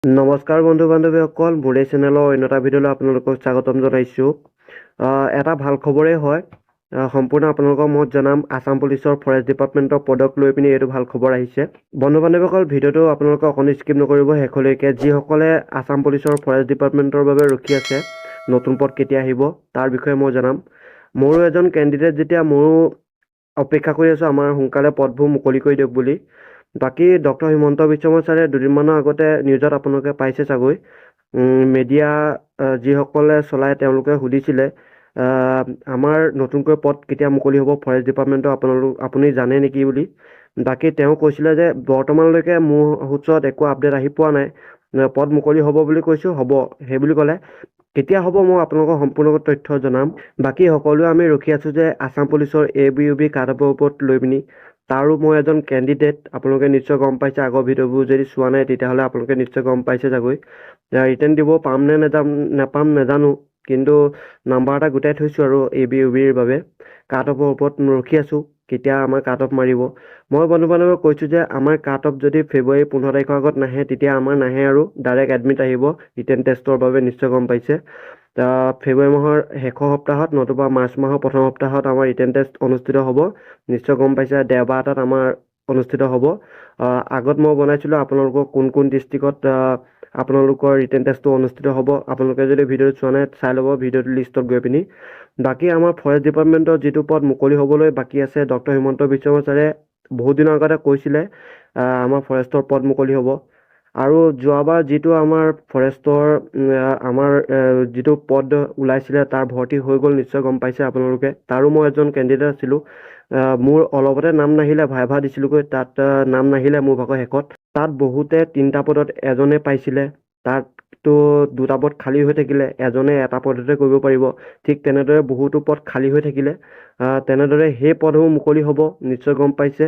নমস্কাৰ বন্ধু বান্ধৱীসকল, মোৰ এই চেনেলৰ অন্য এটা ভিডিঅ'লৈ আপোনালোকক স্বাগতম জনাইছোঁ। এটা ভাল খবৰেই হয়। সম্পূৰ্ণ আপোনালোকক মই জনাম আছাম পুলিচৰ ফৰেষ্ট ডিপাৰ্টমেণ্টৰ পদক লৈ পিনি এইটো ভাল খবৰ আহিছে। বন্ধু বান্ধৱীসকল, ভিডিঅ'টো আপোনালোকে অকণো স্কিপ নকৰিব শেষলৈকে। যিসকলে আছাম পুলিচৰ ফৰেষ্ট ডিপাৰ্টমেণ্টৰ বাবে ৰখি আছে, নতুন পদ কেতিয়া আহিব তাৰ বিষয়ে মই জনাম। মোৰো এজন কেণ্ডিডেট, যেতিয়া ময়ো অপেক্ষা কৰি আছোঁ আমাৰ সোনকালে পদবোৰ মুকলি কৰি দিয়ক বুলি। বাকী ডক্টৰ হিমন্ত বিশ্ব শৰ্মা ছাৰে দুদিনমানৰ আগতে নিউজত আপোনালোকে পাইছে চাগৈ, মিডিয়া যিসকলে চলায় তেওঁলোকে সুধিছিলে আমাৰ নতুনকৈ পদ কেতিয়া মুকলি হ'ব ফৰেষ্ট ডিপাৰ্টমেণ্টৰ, আপুনি জানে নেকি বুলি। বাকী তেওঁ কৈছিলে যে বৰ্তমানলৈকে মোৰ ওচৰত একো আপডেট আহি পোৱা নাই, পদ মুকলি হ'ব বুলি কৈছোঁ, হ'ব সেই বুলি ক'লে। কেতিয়া হ'ব মই আপোনালোকক সম্পূৰ্ণ তথ্য জনাম। বাকী সকলোৱে আমি ৰখি আছোঁ যে আছাম পুলিচৰ ABUB কাট-অফৰ ওপৰত লৈ পিনি। তাৰো মই এজন কেণ্ডিডেট, আপোনালোকে নিশ্চয় গম পাইছে। আগৰ ভিডিঅ'বোৰ যদি চোৱা নাই তেতিয়াহ'লে আপোনালোকে নিশ্চয় গম পাইছে চাগৈ। ৰিটাৰ্ণ দিব পাম নে নাপাম নাজানো, কিন্তু নাম্বাৰ এটা গোটাই থৈছোঁ আৰু ABUBৰ বাবে। কাট-অফৰ ওপৰত ৰখি আছোঁ কেতিয়া আমাৰ কাট-অফ মাৰিব। মই বন্ধু বান্ধৱক কৈছোঁ যে আমাৰ কাট-অফ যদি ফেব্ৰুৱাৰী 15 তাৰিখৰ আগত নাহে তেতিয়া আমাৰ নাহে আৰু ডাইৰেক্ট এডমিট আহিব ৰিটেন টেষ্টৰ বাবে। নিশ্চয় গম পাইছে। ফেব্ৰুৱাৰী মাহৰ শেষৰ সপ্তাহত নতুবা মাৰ্চ মাহৰ প্ৰথম সপ্তাহত আমাৰ ৰিটেন টেষ্ট অনুষ্ঠিত হ'ব। নিশ্চয় গম পাইছে, দেওবাৰ এটাত আমাৰ অনুষ্ঠিত হ'ব। আগত মই বনাইছিলোঁ আপোনালোকক কোন কোন ডিষ্ট্ৰিক্টত আপোনালোকৰ ৰিটেন টেষ্টটো অনুষ্ঠিত হ'ব। আপোনালোকে যদি ভিডিঅ'টো চোৱা নাই চাই ল'ব ভিডিঅ'টো লিষ্টত গৈ পিনি। বাকী আমাৰ ফৰেষ্ট ডিপাৰ্টমেণ্টৰ যিটো পদ মুকলি হ'বলৈ বাকী আছে, ডক্টৰ হিমন্ত বিশ্ব শৰ্মা ছাৰে বহুত দিনৰ আগতে কৈছিলে আমাৰ ফৰেষ্টৰ পদ মুকলি হ'ব। আৰু যোৱাবাৰ যিটো আমাৰ ফৰেষ্টৰ আমাৰ যিটো পদ ওলাইছিলে তাৰ ভৰ্তি হৈ গ'ল, নিশ্চয় গম পাইছে আপোনালোকে। তাৰো মই এজন কেণ্ডিডেট আছিলোঁ। মোৰ অলপতে নাম নাহিলে, ভাইভা দিছিলোঁগৈ, তাত নাম নাহিলে মোৰ ভাগৰ শেষত। তাত বহুতে 3টা পদত এজনে পাইছিলে, তাততো 2টা পদ খালী হৈ থাকিলে, এজনে এটা পদতে কৰিব পাৰিব। ঠিক তেনেদৰে বহুতো পদ খালী হৈ থাকিলে, তেনেদৰে সেই পদসমূহ মুকলি হ'ব, নিশ্চয় গম পাইছে।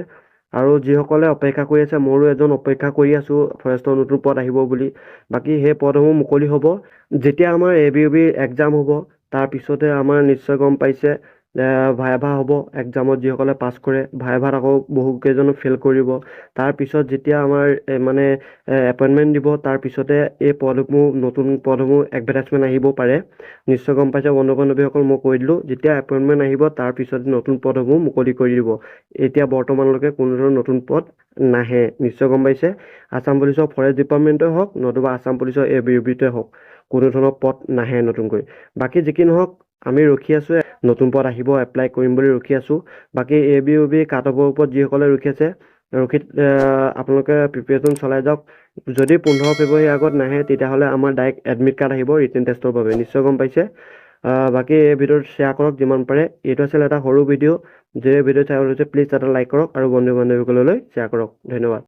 আৰু যিসকলে অপেক্ষা কৰি আছে, মোৰো এজন অপেক্ষা কৰি আছোঁ ফৰেষ্টৰ নতুন পদ আহিব বুলি। বাকী সেই পদসমূহ মুকলি হ'ব যেতিয়া আমাৰ ABUB এক্সাম হ'ব, তাৰপিছতে আমাৰ নিশ্চয় গম পাইছে ভাইভা হ'ব। এক্সামত যিসকলে পাছ কৰে, ভাইভাত আকৌ বহুকেইজনে ফেইল কৰিব। তাৰপিছত যেতিয়া আমাৰ মানে এপইণ্টমেণ্ট দিব, তাৰপিছতে এই পদসমূহ নতুন পদসমূহ এডভাৰটাইজমেণ্ট আহিব পাৰে। নিশ্চয় গম পাইছে বন্ধু বান্ধৱীসকল, মই কৈ দিলোঁ যেতিয়া এপইণ্টমেণ্ট আহিব তাৰপিছতে নতুন পদসমূহ মুকলি কৰি দিব। এতিয়া বৰ্তমানলৈকে কোনো ধৰণৰ নতুন পদ নাহে, নিশ্চয় গম পাইছে। আছাম পুলিচৰ ফৰেষ্ট ডিপাৰ্টমেণ্টে হওক নতুবা আছাম পুলিচৰ ABUBতে হওক, কোনো ধৰণৰ পদ নাহে নতুনকৈ। বাকী যি কি নহওক আমি ৰখি আছোঁ, নতুন পদ আহিব, এপ্লাই কৰিম বুলি ৰখি আছোঁ। বাকী ABUB কাট-অফৰ ওপৰত যিসকলে ৰখি আছে, আপোনালোকে প্ৰিপেৰেশ্যন চলাই যাওক। যদি 15 ফেব্ৰুৱাৰীৰ আগত নাহে তেতিয়াহ'লে আমাৰ ডাইৰেক্ট এডমিট কাৰ্ড আহিব ৰিটেন টেষ্টৰ বাবে। নিশ্চয় গম পাইছে। বাকী এই ভিডিঅ'টো শ্বেয়াৰ কৰক যিমান পাৰে। এইটো আছিল এটা সৰু ভিডিঅ'। যে ভিডিঅ' চাই প্লিজ এটা লাইক কৰক আৰু বন্ধু বান্ধৱীসকললৈ শ্বেয়াৰ কৰক। ধন্যবাদ।